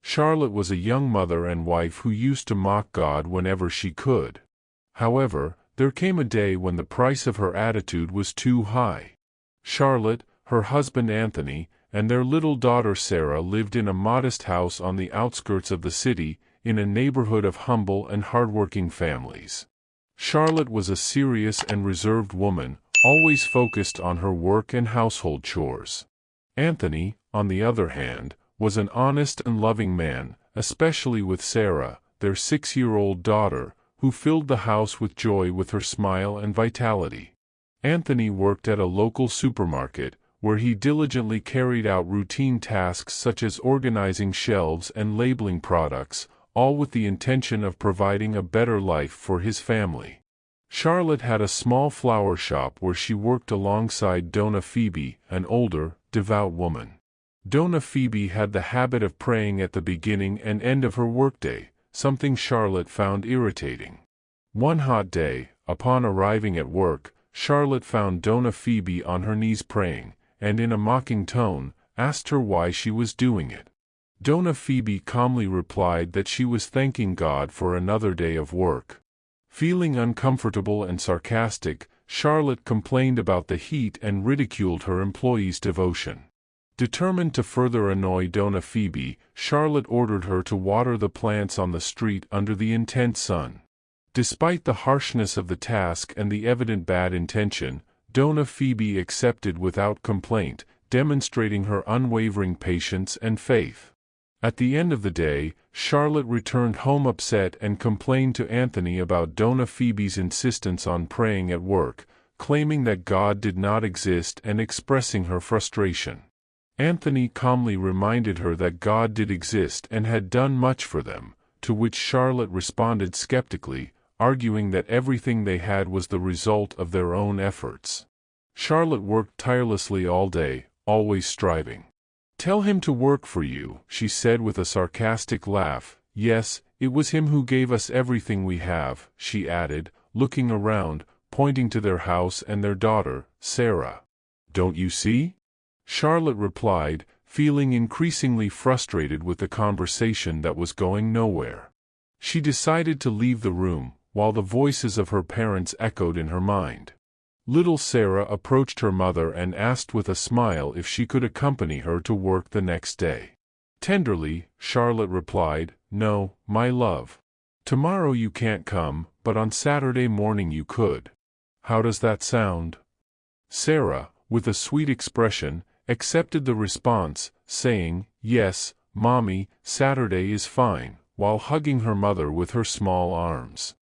Charlotte was a young mother and wife who used to mock God whenever she could. However, there came a day when the price of her attitude was too high. Charlotte, her husband Anthony, and their little daughter Sarah lived in a modest house on the outskirts of the city, in a neighborhood of humble and hardworking families. Charlotte was a serious and reserved woman, always focused on her work and household chores. Anthony, on the other hand, was an honest and loving man, especially with Sarah, their 6-year-old daughter, who filled the house with joy with her smile and vitality. Anthony worked at a local supermarket, where he diligently carried out routine tasks such as organizing shelves and labeling products, all with the intention of providing a better life for his family. Charlotte had a small flower shop where she worked alongside Donna Phoebe, an older, devout woman. Donna Phoebe had the habit of praying at the beginning and end of her workday, something Charlotte found irritating. One hot day, upon arriving at work, Charlotte found Donna Phoebe on her knees praying, and in a mocking tone, asked her why she was doing it. Donna Phoebe calmly replied that she was thanking God for another day of work. Feeling uncomfortable and sarcastic, Charlotte complained about the heat and ridiculed her employees' devotion. Determined to further annoy Donna Phoebe, Charlotte ordered her to water the plants on the street under the intense sun. Despite the harshness of the task and the evident bad intention, Donna Phoebe accepted without complaint, demonstrating her unwavering patience and faith. At the end of the day, Charlotte returned home upset and complained to Anthony about Donna Phoebe's insistence on praying at work, claiming that God did not exist and expressing her frustration. Anthony calmly reminded her that God did exist and had done much for them, to which Charlotte responded skeptically, arguing that everything they had was the result of their own efforts. Charlotte worked tirelessly all day, always striving. "Tell him to work for you," she said with a sarcastic laugh. "Yes, it was him who gave us everything we have," she added, looking around, pointing to their house and their daughter, Sarah. "Don't you see?" Charlotte replied, feeling increasingly frustrated with the conversation that was going nowhere. She decided to leave the room, while the voices of her parents echoed in her mind. Little Sarah approached her mother and asked with a smile if she could accompany her to work the next day. Tenderly, Charlotte replied, "No, my love. Tomorrow you can't come, but on Saturday morning you could. How does that sound?" Sarah, with a sweet expression, accepted the response, saying, "Yes, Mommy, Saturday is fine," while hugging her mother with her small arms.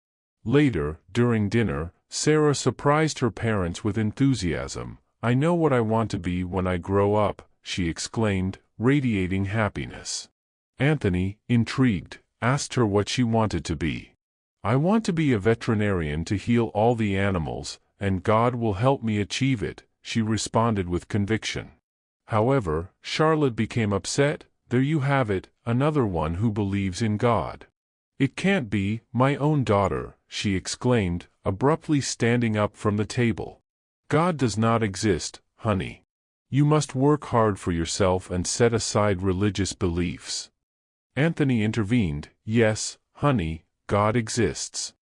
Later, during dinner, Sarah surprised her parents with enthusiasm. "I know what I want to be when I grow up," she exclaimed, radiating happiness. Anthony, intrigued, asked her what she wanted to be. "I want to be a veterinarian to heal all the animals, and God will help me achieve it," she responded with conviction. However, Charlotte became upset. "There you have it, another one who believes in God." "It can't be, my own daughter," she exclaimed, abruptly standing up from the table. "God does not exist, honey. You must work hard for yourself and set aside religious beliefs." Anthony intervened, "Yes, honey, God exists.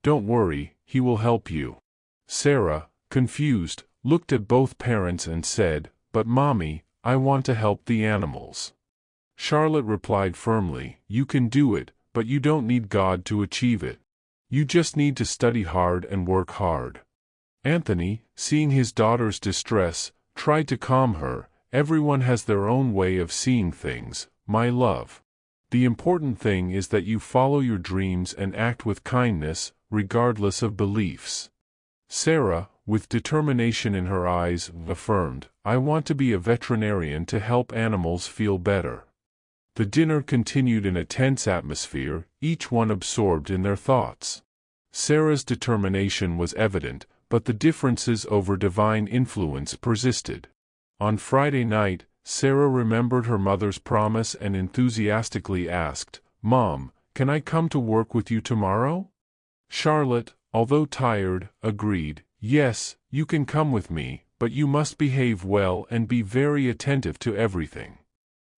Don't worry, He will help you." Sarah, confused, looked at both parents and said, "But Mommy, I want to help the animals." Charlotte replied firmly, "You can do it, but you don't need God to achieve it. You just need to study hard and work hard." Anthony, seeing his daughter's distress, tried to calm her. "Everyone has their own way of seeing things, my love. The important thing is that you follow your dreams and act with kindness, regardless of beliefs." Sarah, with determination in her eyes, affirmed, "I want to be a veterinarian to help animals feel better." The dinner continued in a tense atmosphere, each one absorbed in their thoughts. Sarah's determination was evident, but the differences over divine influence persisted. On Friday night, Sarah remembered her mother's promise and enthusiastically asked, "Mom, can I come to work with you tomorrow?" Charlotte, although tired, agreed, "Yes, you can come with me, but you must behave well and be very attentive to everything."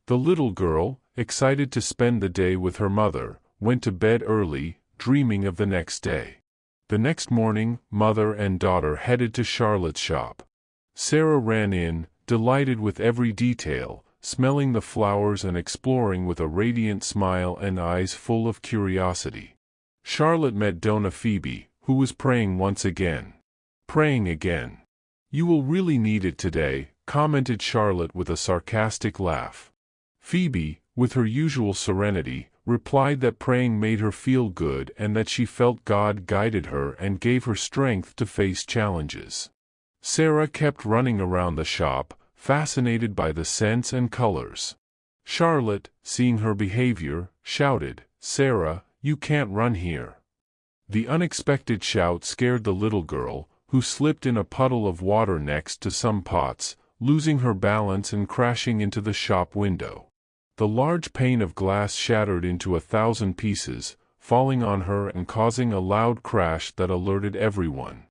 The little girl, excited to spend the day with her mother, went to bed early, dreaming of the next day. The next morning, mother and daughter headed to Charlotte's shop. Sarah ran in, delighted with every detail, smelling the flowers and exploring with a radiant smile and eyes full of curiosity. Charlotte met Donna Phoebe, who was praying once again. Praying again. "You will really need it today," commented Charlotte with a sarcastic laugh. Phoebe, with her usual serenity, replied that praying made her feel good and that she felt God guided her and gave her strength to face challenges. Sarah kept running around the shop, fascinated by the scents and colors. Charlotte, seeing her behavior, shouted, "Sarah, you can't run here." The unexpected shout scared the little girl, who slipped in a puddle of water next to some pots, losing her balance and crashing into the shop window. The large pane of glass shattered into 1,000 pieces, falling on her and causing a loud crash that alerted everyone.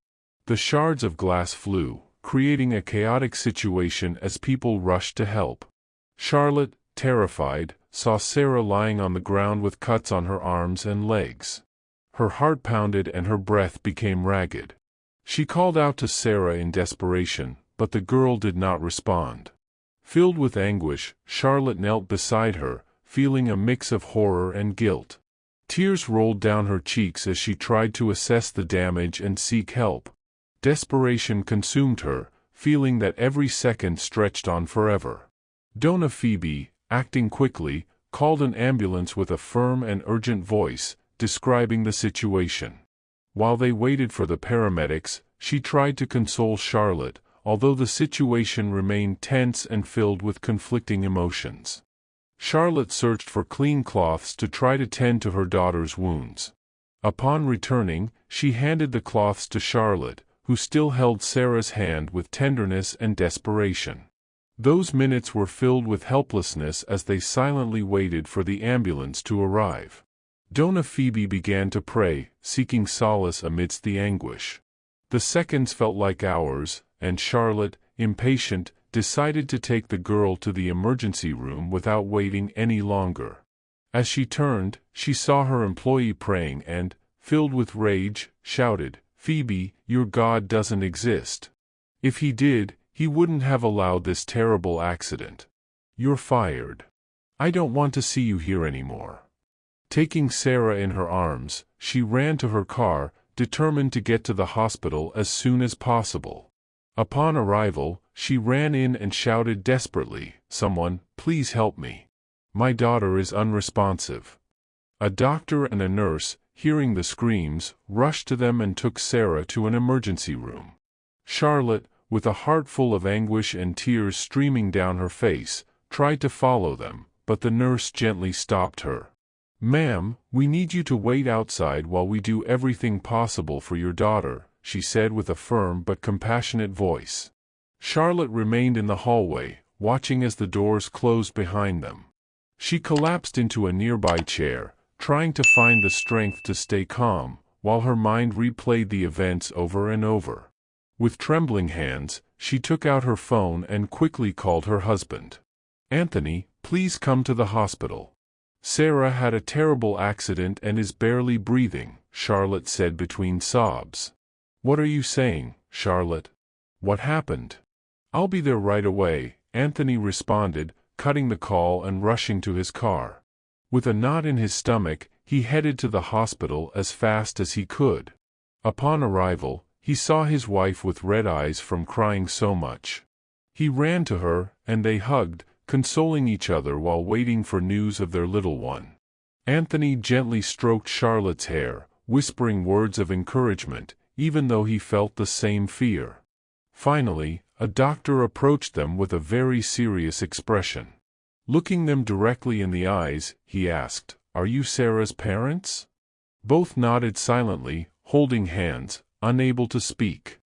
The shards of glass flew, creating a chaotic situation as people rushed to help. Charlotte, terrified, saw Sarah lying on the ground with cuts on her arms and legs. Her heart pounded and her breath became ragged. She called out to Sarah in desperation, but the girl did not respond. Filled with anguish, Charlotte knelt beside her, feeling a mix of horror and guilt. Tears rolled down her cheeks as she tried to assess the damage and seek help. Desperation consumed her, feeling that every second stretched on forever. Donna Phoebe, acting quickly, called an ambulance with a firm and urgent voice, describing the situation. While they waited for the paramedics, she tried to console Charlotte, although the situation remained tense and filled with conflicting emotions. Charlotte searched for clean cloths to try to tend to her daughter's wounds. Upon returning, she handed the cloths to Charlotte, who still held Sarah's hand with tenderness and desperation. Those minutes were filled with helplessness as they silently waited for the ambulance to arrive. Donna Phoebe began to pray, seeking solace amidst the anguish. The seconds felt like hours, and Charlotte, impatient, decided to take the girl to the emergency room without waiting any longer. As she turned, she saw her employee praying and, filled with rage, shouted, "Phoebe, your God doesn't exist. If he did, he wouldn't have allowed this terrible accident. You're fired. I don't want to see you here anymore." Taking Sarah in her arms, she ran to her car, determined to get to the hospital as soon as possible. Upon arrival, she ran in and shouted desperately, "Someone, please help me. My daughter is unresponsive." A doctor and a nurse, hearing the screams, rushed to them and took Sarah to an emergency room. Charlotte, with a heart full of anguish and tears streaming down her face, tried to follow them, but the nurse gently stopped her. "Ma'am, we need you to wait outside while we do everything possible for your daughter," she said with a firm but compassionate voice. Charlotte remained in the hallway, watching as the doors closed behind them. She collapsed into a nearby chair, trying to find the strength to stay calm, while her mind replayed the events over and over. With trembling hands, she took out her phone and quickly called her husband. "Anthony, please come to the hospital. Sarah had a terrible accident and is barely breathing," Charlotte said between sobs. "What are you saying, Charlotte? What happened?" "I'll be there right away," Anthony responded, cutting the call and rushing to his car. With a knot in his stomach, he headed to the hospital as fast as he could. Upon arrival, he saw his wife with red eyes from crying so much. He ran to her, and they hugged, consoling each other while waiting for news of their little one. Anthony gently stroked Charlotte's hair, whispering words of encouragement, even though he felt the same fear. Finally, a doctor approached them with a very serious expression. Looking them directly in the eyes, he asked, "Are you Sarah's parents?" Both nodded silently, holding hands, unable to speak.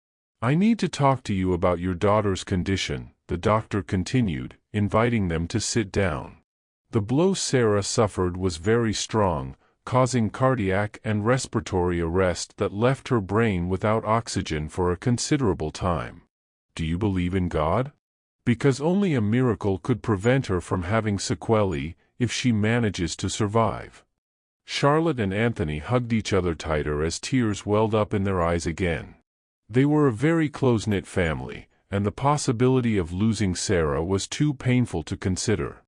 "I need to talk to you about your daughter's condition," the doctor continued, inviting them to sit down. The blow Sarah suffered was very strong, causing cardiac and respiratory arrest that left her brain without oxygen for a considerable time. "Do you believe in God? Because only a miracle could prevent her from having sequelae," if she manages to survive. Charlotte and Anthony hugged each other tighter as tears welled up in their eyes again. They were a very close-knit family, and the possibility of losing Sarah was too painful to consider.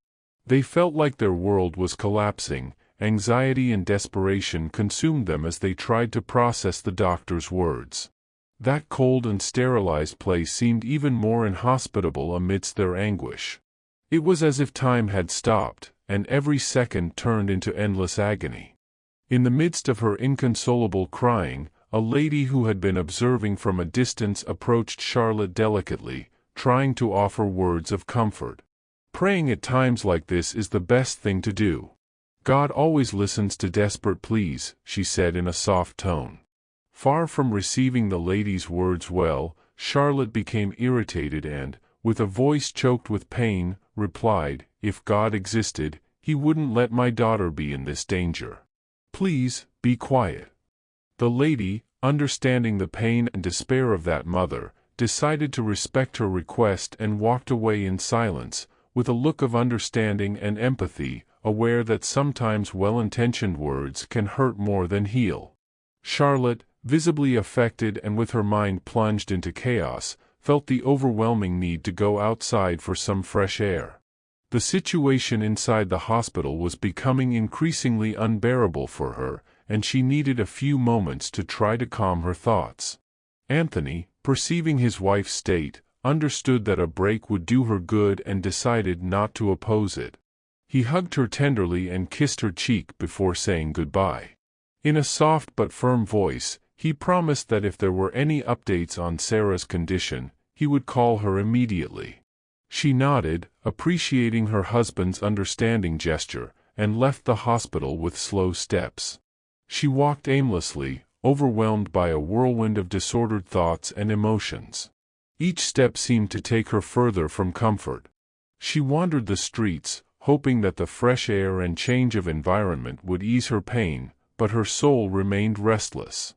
They felt like their world was collapsing. Anxiety and desperation consumed them as they tried to process the doctor's words. That cold and sterilized place seemed even more inhospitable amidst their anguish. It was as if time had stopped, and every second turned into endless agony. In the midst of her inconsolable crying, a lady who had been observing from a distance approached Charlotte delicately, trying to offer words of comfort. "Praying at times like this is the best thing to do. God always listens to desperate pleas," she said in a soft tone. Far from receiving the lady's words well, Charlotte became irritated and, with a voice choked with pain, replied, "If God existed, He wouldn't let my daughter be in this danger. Please, be quiet." The lady, understanding the pain and despair of that mother, decided to respect her request and walked away in silence, with a look of understanding and empathy, aware that sometimes well-intentioned words can hurt more than heal. Charlotte, visibly affected and with her mind plunged into chaos, felt the overwhelming need to go outside for some fresh air. The situation inside the hospital was becoming increasingly unbearable for her, and she needed a few moments to try to calm her thoughts. Anthony, perceiving his wife's state, understood that a break would do her good and decided not to oppose it. He hugged her tenderly and kissed her cheek before saying goodbye. In a soft but firm voice, he promised that if there were any updates on Sarah's condition, he would call her immediately. She nodded, appreciating her husband's understanding gesture, and left the hospital with slow steps. She walked aimlessly, overwhelmed by a whirlwind of disordered thoughts and emotions. Each step seemed to take her further from comfort. She wandered the streets, hoping that the fresh air and change of environment would ease her pain, but her soul remained restless.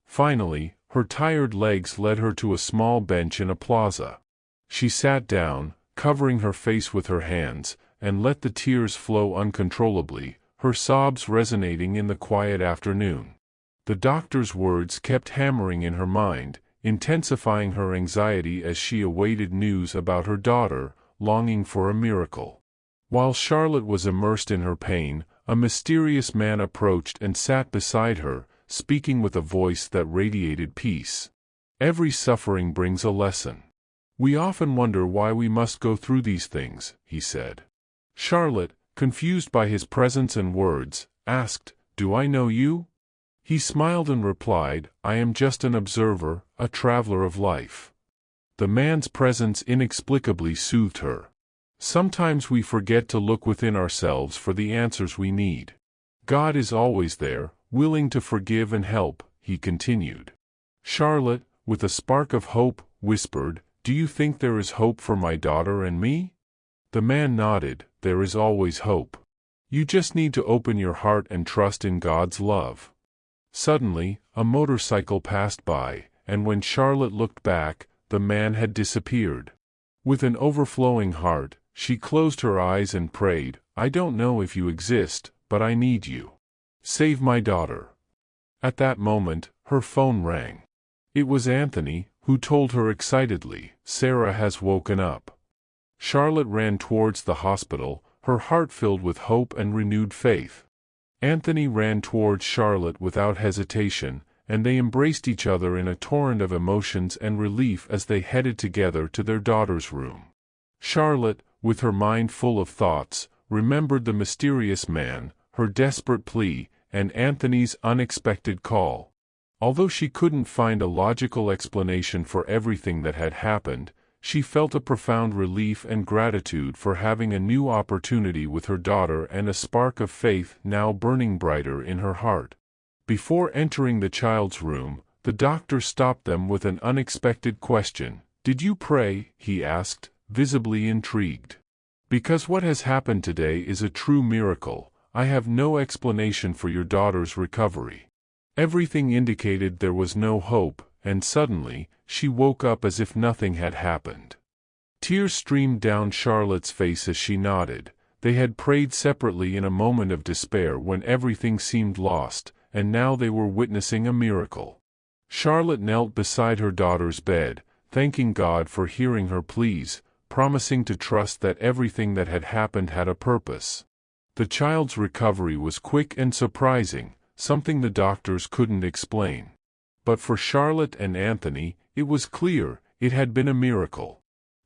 Finally, her tired legs led her to a small bench in a plaza. She sat down, covering her face with her hands, and let the tears flow uncontrollably, her sobs resonating in the quiet afternoon. The doctor's words kept hammering in her mind, intensifying her anxiety as she awaited news about her daughter, longing for a miracle. While Charlotte was immersed in her pain, a mysterious man approached and sat beside her, speaking with a voice that radiated peace. "Every suffering brings a lesson. We often wonder why we must go through these things," he said. Charlotte, confused by his presence and words, asked, "Do I know you?" He smiled and replied, "I am just an observer, a traveler of life." The man's presence inexplicably soothed her. Sometimes we forget to look within ourselves for the answers we need. God is always there, willing to forgive and help, he continued. Charlotte, with a spark of hope, whispered, "Do you think there is hope for my daughter and me?" The man nodded, "There is always hope. You just need to open your heart and trust in God's love." Suddenly, a motorcycle passed by, and when Charlotte looked back, the man had disappeared. With an overflowing heart, she closed her eyes and prayed, "I don't know if you exist, but I need you. Save my daughter." At that moment, her phone rang. It was Anthony, who told her excitedly, "Sarah has woken up." Charlotte ran towards the hospital, her heart filled with hope and renewed faith. Anthony ran towards Charlotte without hesitation, and they embraced each other in a torrent of emotions and relief as they headed together to their daughter's room. Charlotte, with her mind full of thoughts, remembered the mysterious man, her desperate plea, and Anthony's unexpected call. Although she couldn't find a logical explanation for everything that had happened, she felt a profound relief and gratitude for having a new opportunity with her daughter and a spark of faith now burning brighter in her heart. Before entering the child's room, the doctor stopped them with an unexpected question. "Did you pray?" he asked, visibly intrigued. "Because what has happened today is a true miracle. I have no explanation for your daughter's recovery." Everything indicated there was no hope, and suddenly, she woke up as if nothing had happened. Tears streamed down Charlotte's face as she nodded, They had prayed separately in a moment of despair when everything seemed lost, and now they were witnessing a miracle. Charlotte knelt beside her daughter's bed, thanking God for hearing her pleas, promising to trust that everything that had happened had a purpose. The child's recovery was quick and surprising, something the doctors couldn't explain. But for Charlotte and Anthony, it was clear it had been a miracle.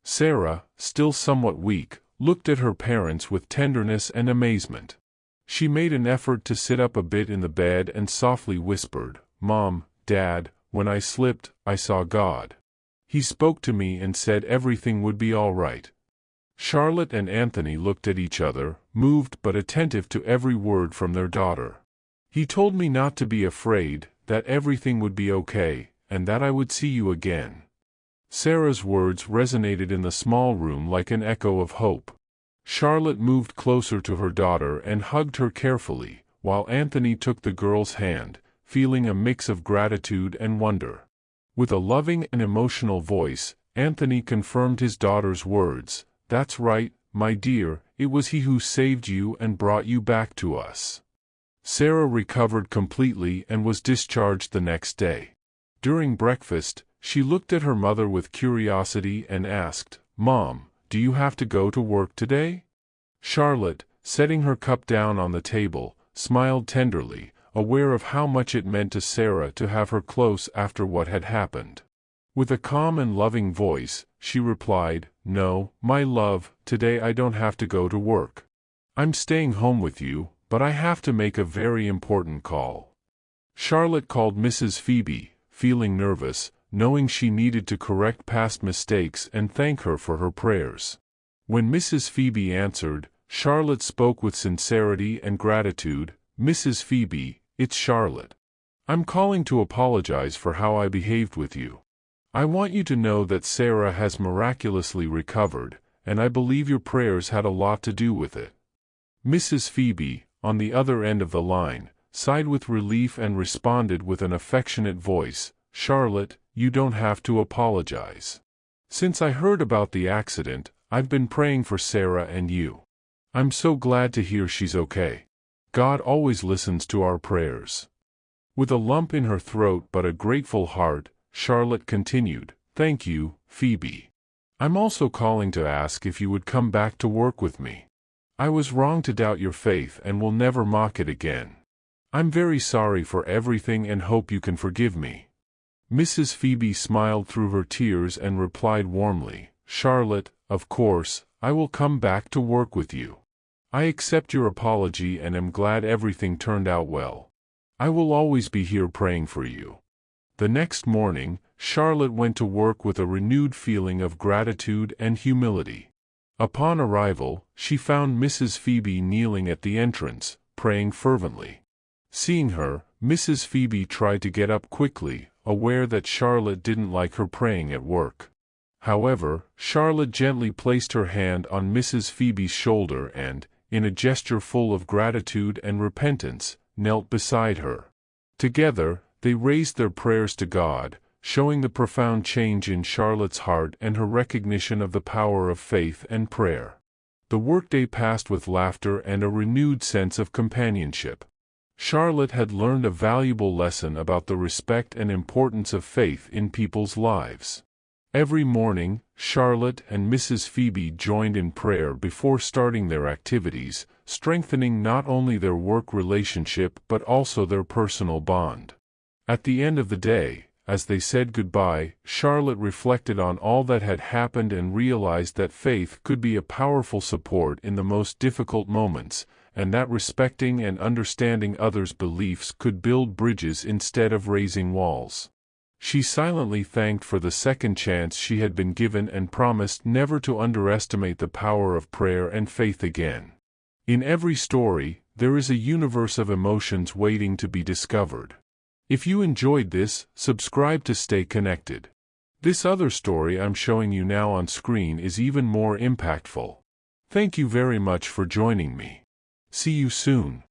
Sarah, still somewhat weak, looked at her parents with tenderness and amazement. She made an effort to sit up a bit in the bed and softly whispered, "Mom, Dad, when I slipped, I saw God. He spoke to me and said everything would be all right." Charlotte and Anthony looked at each other, moved but attentive to every word from their daughter. "He told me not to be afraid, that everything would be okay, and that I would see you again." Sarah's words resonated in the small room like an echo of hope. Charlotte moved closer to her daughter and hugged her carefully, while Anthony took the girl's hand, feeling a mix of gratitude and wonder. With a loving and emotional voice, Anthony confirmed his daughter's words, "That's right, my dear, it was He who saved you and brought you back to us." Sarah recovered completely and was discharged the next day. During breakfast, she looked at her mother with curiosity and asked, "Mom, do you have to go to work today?" Charlotte, setting her cup down on the table, smiled tenderly, aware of how much it meant to Sarah to have her close after what had happened. With a calm and loving voice, she replied, "No, my love, today I don't have to go to work. I'm staying home with you, but I have to make a very important call." Charlotte called Mrs. Phoebe, feeling nervous, knowing she needed to correct past mistakes and thank her for her prayers. When Mrs. Phoebe answered, Charlotte spoke with sincerity and gratitude, "Mrs. Phoebe, it's Charlotte. I'm calling to apologize for how I behaved with you. I want you to know that Sarah has miraculously recovered, and I believe your prayers had a lot to do with it." Mrs. Phoebe, on the other end of the line, sighed with relief and responded with an affectionate voice, "Charlotte, you don't have to apologize. Since I heard about the accident, I've been praying for Sarah and you. I'm so glad to hear she's okay. God always listens to our prayers." With a lump in her throat but a grateful heart, Charlotte continued, "Thank you, Phoebe. I'm also calling to ask if you would come back to work with me. I was wrong to doubt your faith and will never mock it again. I'm very sorry for everything and hope you can forgive me." Mrs. Phoebe smiled through her tears and replied warmly, "Charlotte, of course, I will come back to work with you. I accept your apology and am glad everything turned out well. I will always be here praying for you." The next morning, Charlotte went to work with a renewed feeling of gratitude and humility. Upon arrival, she found Mrs. Phoebe kneeling at the entrance, praying fervently. Seeing her, Mrs. Phoebe tried to get up quickly, aware that Charlotte didn't like her praying at work. However, Charlotte gently placed her hand on Mrs. Phoebe's shoulder and, in a gesture full of gratitude and repentance, knelt beside her. Together, they raised their prayers to God, showing the profound change in Charlotte's heart and her recognition of the power of faith and prayer. The workday passed with laughter and a renewed sense of companionship. Charlotte had learned a valuable lesson about the respect and importance of faith in people's lives. Every morning, Charlotte and Mrs. Phoebe joined in prayer before starting their activities, strengthening not only their work relationship but also their personal bond. At the end of the day, as they said goodbye, Charlotte reflected on all that had happened and realized that faith could be a powerful support in the most difficult moments, and that respecting and understanding others' beliefs could build bridges instead of raising walls. She silently thanked for the second chance she had been given and promised never to underestimate the power of prayer and faith again. In every story, there is a universe of emotions waiting to be discovered. If you enjoyed this, subscribe to stay connected. This other story I'm showing you now on screen is even more impactful. Thank you very much for joining me. See you soon.